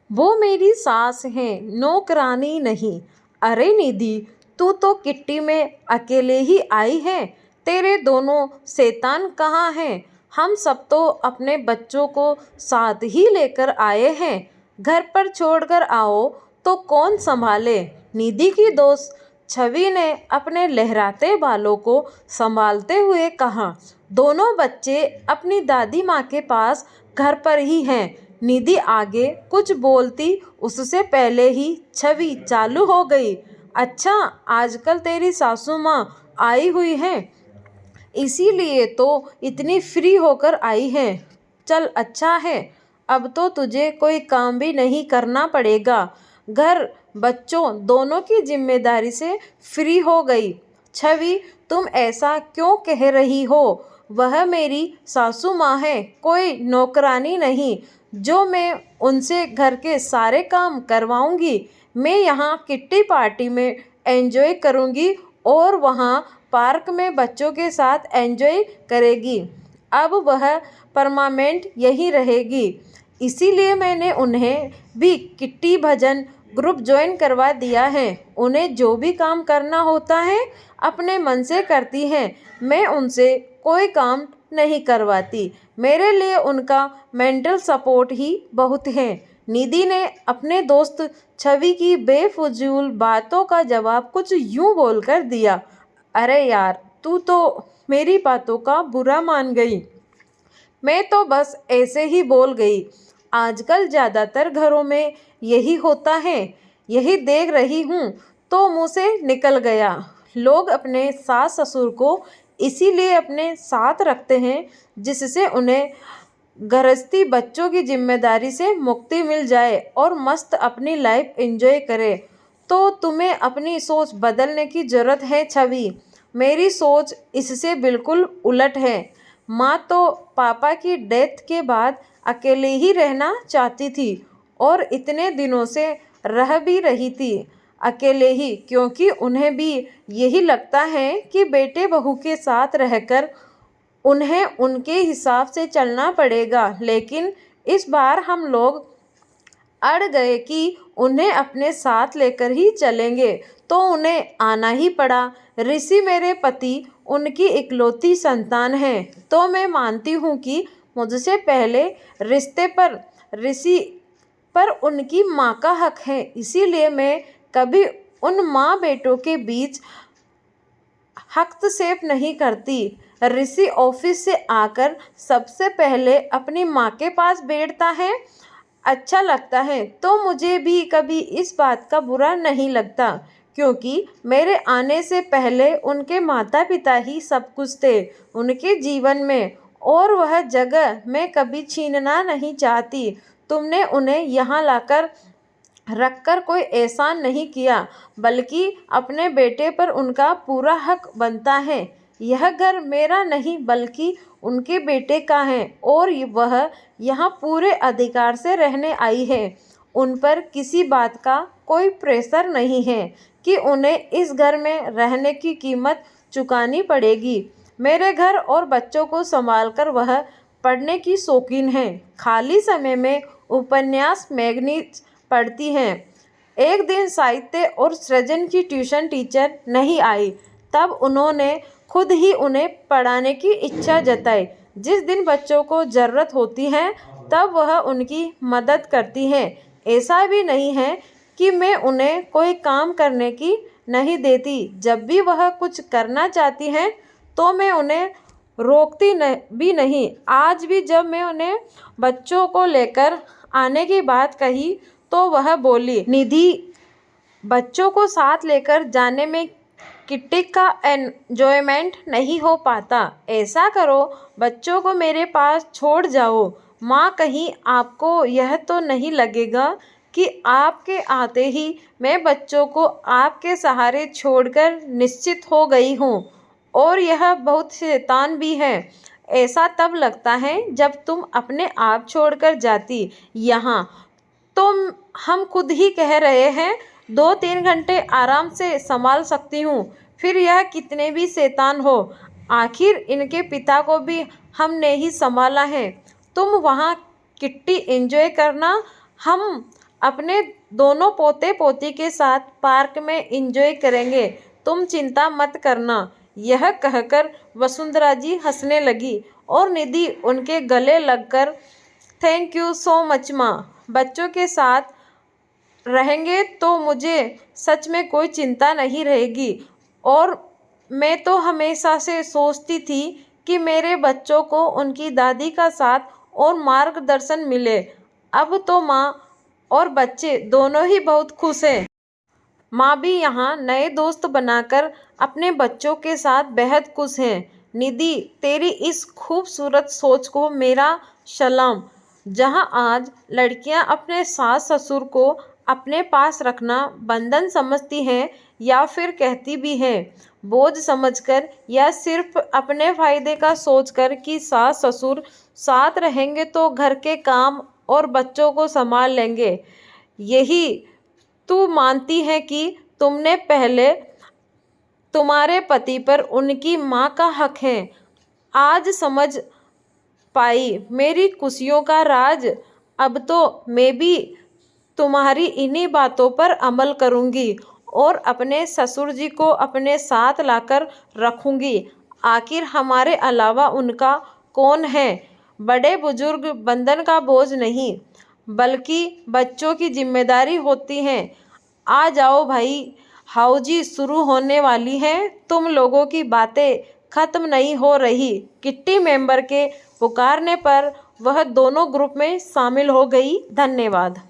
वो मेरी सास है, नौकरानी नहीं। अरे निधि, तू तो किट्टी में अकेले ही आई है। तेरे दोनों शैतान कहाँ हैं? हम सब तो अपने बच्चों को साथ ही लेकर आए हैं। घर पर छोड़कर आओ तो कौन संभाले? निधि की दोस्त छवि ने अपने लहराते बालों को संभालते हुए कहा। दोनों बच्चे अपनी दादी माँ के पास घर पर ही हैं। निधि आगे कुछ बोलती उससे पहले ही छवि चालू हो गई। अच्छा, आजकल तेरी सासू माँ आई हुई है, इसीलिए तो इतनी फ्री होकर आई है। चल अच्छा है, अब तो तुझे कोई काम भी नहीं करना पड़ेगा। घर बच्चों दोनों की जिम्मेदारी से फ्री हो गई। छवि, तुम ऐसा क्यों कह रही हो? वह मेरी सासू माँ है, कोई नौकरानी नहीं जो मैं उनसे घर के सारे काम करवाऊंगी। मैं यहाँ किट्टी पार्टी में एंजॉय करूँगी और वहाँ पार्क में बच्चों के साथ एंजॉय करेगी। अब वह परमानेंट यही रहेगी। इसीलिए मैंने उन्हें भी किट्टी भजन ग्रुप ज्वाइन करवा दिया है। उन्हें जो भी काम करना होता है अपने मन से करती हैं। मैं उनसे कोई काम नहीं करवाती। मेरे लिए उनका मेंटल सपोर्ट ही बहुत है। निधि ने अपने दोस्त छवि की बेफजूल बातों का जवाब कुछ यूं बोलकर दिया। अरे यार, तू तो मेरी बातों का बुरा मान गई। मैं तो बस ऐसे ही बोल गई। आजकल ज़्यादातर घरों में यही होता है। यही देख रही हूँ तो मुँह से निकल गया। लोग अपने सास ससुर को इसीलिए अपने साथ रखते हैं जिससे उन्हें गृहस्थी बच्चों की जिम्मेदारी से मुक्ति मिल जाए और मस्त अपनी लाइफ एंजॉय करे। तो तुम्हें अपनी सोच बदलने की ज़रूरत है छवि। मेरी सोच इससे बिल्कुल उलट है। माँ तो पापा की डेथ के बाद अकेले ही रहना चाहती थी और इतने दिनों से रह भी रही थी अकेले ही, क्योंकि उन्हें भी यही लगता है कि बेटे बहू के साथ रहकर उन्हें उनके हिसाब से चलना पड़ेगा। लेकिन इस बार हम लोग अड़ गए कि उन्हें अपने साथ लेकर ही चलेंगे, तो उन्हें आना ही पड़ा। ऋषि मेरे पति उनकी इकलौती संतान है, तो मैं मानती हूँ कि मुझसे पहले रिश्ते पर ऋषि पर उनकी माँ का हक है। इसीलिए मैं कभी उन माँ बेटों के बीच हस्तक्षेप नहीं करती। ऋषि ऑफिस से आकर सबसे पहले अपनी माँ के पास बैठता है, अच्छा लगता है, तो मुझे भी कभी इस बात का बुरा नहीं लगता, क्योंकि मेरे आने से पहले उनके माता पिता ही सब कुछ थे उनके जीवन में, और वह जगह मैं कभी छीनना नहीं चाहती। तुमने उन्हें यहाँ लाकर रखकर कोई एहसान नहीं किया, बल्कि अपने बेटे पर उनका पूरा हक बनता है। यह घर मेरा नहीं बल्कि उनके बेटे का है और वह यहाँ पूरे अधिकार से रहने आई है। उन पर किसी बात का कोई प्रेशर नहीं है कि उन्हें इस घर में रहने की कीमत चुकानी पड़ेगी। मेरे घर और बच्चों को संभालकर वह पढ़ने की शौकीन है। खाली समय में उपन्यास मैगजीन्स पढ़ती हैं। एक दिन साहित्य और सृजन की ट्यूशन टीचर नहीं आई, तब उन्होंने खुद ही उन्हें पढ़ाने की इच्छा जताई। जिस दिन बच्चों को ज़रूरत होती है तब वह उनकी मदद करती हैं। ऐसा भी नहीं है कि मैं उन्हें कोई काम करने की नहीं देती। जब भी वह कुछ करना चाहती हैं तो मैं उन्हें रोकती भी नहीं। आज भी जब मैं उन्हें बच्चों को लेकर आने की बात कही तो वह बोली, निधि, बच्चों को साथ लेकर जाने में किट्टी का एन्जॉयमेंट नहीं हो पाता। ऐसा करो, बच्चों को मेरे पास छोड़ जाओ। माँ, कहीं आपको यह तो नहीं लगेगा कि आपके आते ही मैं बच्चों को आपके सहारे छोड़कर निश्चित हो गई हूँ, और यह बहुत शैतान भी है। ऐसा तब लगता है जब तुम अपने आप छोड़कर जाती। यहाँ तो हम खुद ही कह रहे हैं 2-3 घंटे आराम से संभाल सकती हूँ, फिर यह कितने भी शैतान हो, आखिर इनके पिता को भी हमने ही संभाला है। तुम वहाँ किट्टी एंजॉय करना, हम अपने दोनों पोते पोती के साथ पार्क में एंजॉय करेंगे, तुम चिंता मत करना। यह कहकर वसुंधरा जी हंसने लगी और निधि उनके गले लगकर थैंक यू सो मच माँ, बच्चों के साथ रहेंगे तो मुझे सच में कोई चिंता नहीं रहेगी। और मैं तो हमेशा से सोचती थी कि मेरे बच्चों को उनकी दादी का साथ और मार्गदर्शन मिले। अब तो माँ और बच्चे दोनों ही बहुत खुश हैं। माँ भी यहाँ नए दोस्त बनाकर अपने बच्चों के साथ बेहद खुश हैं। निधि, तेरी इस खूबसूरत सोच को मेरा सलाम। जहाँ आज लड़कियाँ अपने सास ससुर को अपने पास रखना बंधन समझती हैं या फिर कहती भी हैं बोझ समझकर, या सिर्फ अपने फायदे का सोचकर कि सास ससुर साथ रहेंगे तो घर के काम और बच्चों को संभाल लेंगे, यही तू मानती है कि तुमने पहले तुम्हारे पति पर उनकी माँ का हक है। आज समझ पाई मेरी खुशियों का राज। अब तो मैं भी तुम्हारी इन्हीं बातों पर अमल करूँगी और अपने ससुर जी को अपने साथ लाकर रखूँगी। आखिर हमारे अलावा उनका कौन है। बड़े बुजुर्ग बंधन का बोझ नहीं बल्कि बच्चों की जिम्मेदारी होती है। आ जाओ भाई, हाउजी शुरू होने वाली है। तुम लोगों की बातें खत्म नहीं हो रही। किट्टी मेंबर के पुकारने पर वह दोनों ग्रुप में शामिल हो गई। धन्यवाद।